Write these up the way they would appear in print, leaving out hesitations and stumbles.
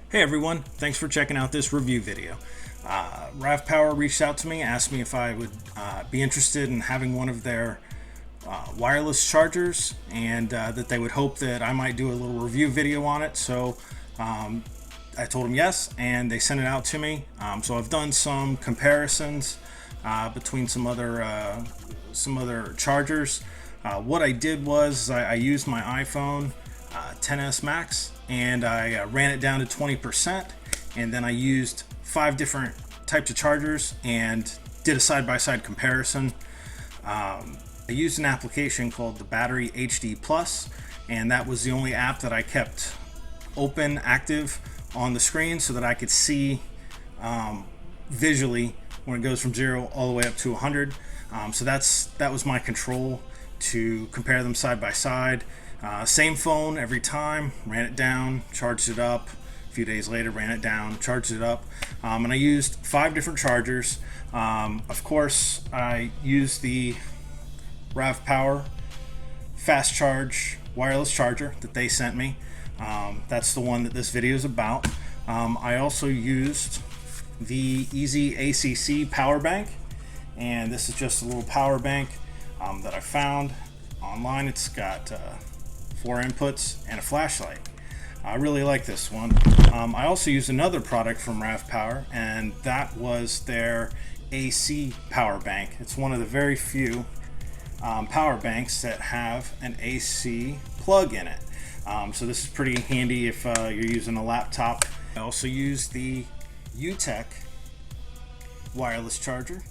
Hey everyone, thanks for checking out this review video. Ravpower reached out to me, asked me if I would be interested in having one of their wireless chargers, and that they would hope that I might do a little review video on it. So I told them yes, and they sent it out to me. So I've done some comparisons between some other chargers. What I did was I used my iPhone 10s Max, and I ran it down to 20%, and then I used 5 different types of chargers and did a side-by-side comparison. I used an application called the Battery HD Plus, and that was the only app that I kept open, active on the screen, so that I could see visually when it goes from 0 all the way up to 100. So that was my control to compare them side by side. Same phone every time, ran it down, charged it up. A few days later, ran it down, charged it up. And I used 5 different chargers. Of course, I used the Ravpower fast charge wireless charger that they sent me. That's the one that this video is about. I also used the Easy ACC power bank, and this is just a little power bank that I found online. It's got 4 inputs and a flashlight. I really like this one. I also used another product from Ravpower, and that was their AC power bank. It's one of the very few power banks that have an AC plug in it. So this is pretty handy if you're using a laptop. I also used the UTech wireless charger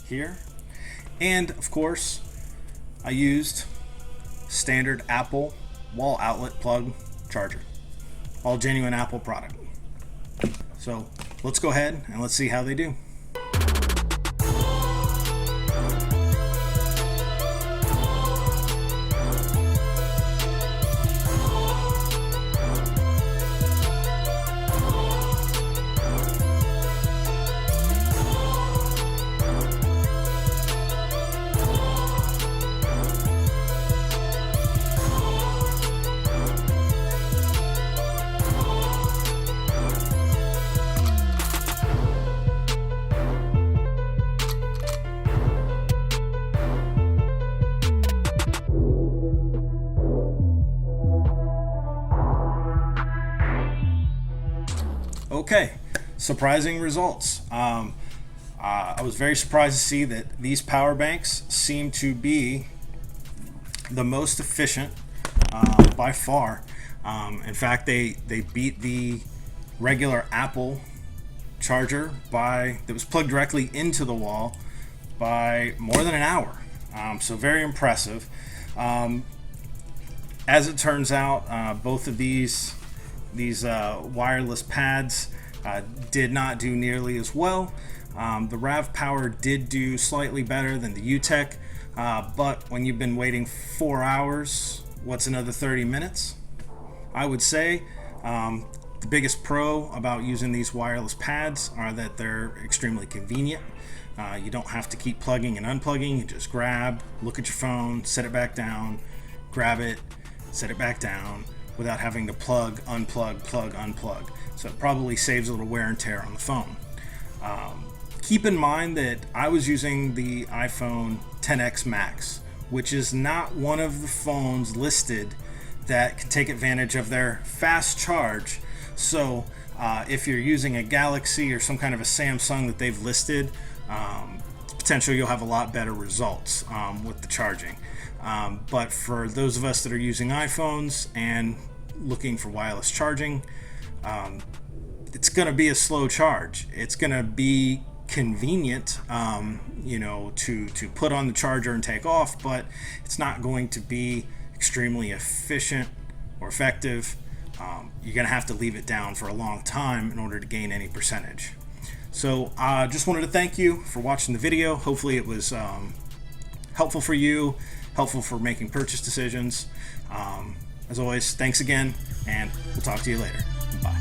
here, and of course I used standard Apple wall outlet plug charger, all genuine Apple product. So let's go ahead and let's see how they do. Okay, surprising results. I was very surprised to see that these power banks seem to be the most efficient by far. In fact, they beat the regular Apple charger that was plugged directly into the wall by more than an hour. So very impressive. As it turns out, both of these wireless pads did not do nearly as well. The Ravpower did do slightly better than the UTech, but when you've been waiting 4 hours, what's another 30 minutes? I would say the biggest pro about using these wireless pads are that they're extremely convenient. You don't have to keep plugging and unplugging. You just grab, look at your phone, set it back down, grab it, set it back down, without having to plug, unplug, plug, unplug. So it probably saves a little wear and tear on the phone. Keep in mind that I was using the iPhone 10X Max, which is not one of the phones listed that can take advantage of their fast charge. So if you're using a Galaxy or some kind of a Samsung that they've listed, potentially you'll have a lot better results with the charging. But for those of us that are using iPhones and looking for wireless charging, it's going to be a slow charge. It's going to be convenient, to put on the charger and take off, but it's not going to be extremely efficient or effective. You're going to have to leave it down for a long time in order to gain any percentage. So I just wanted to thank you for watching the video. Hopefully it was helpful for you, helpful for making purchase decisions. As always, thanks again, and we'll talk to you later. Bye.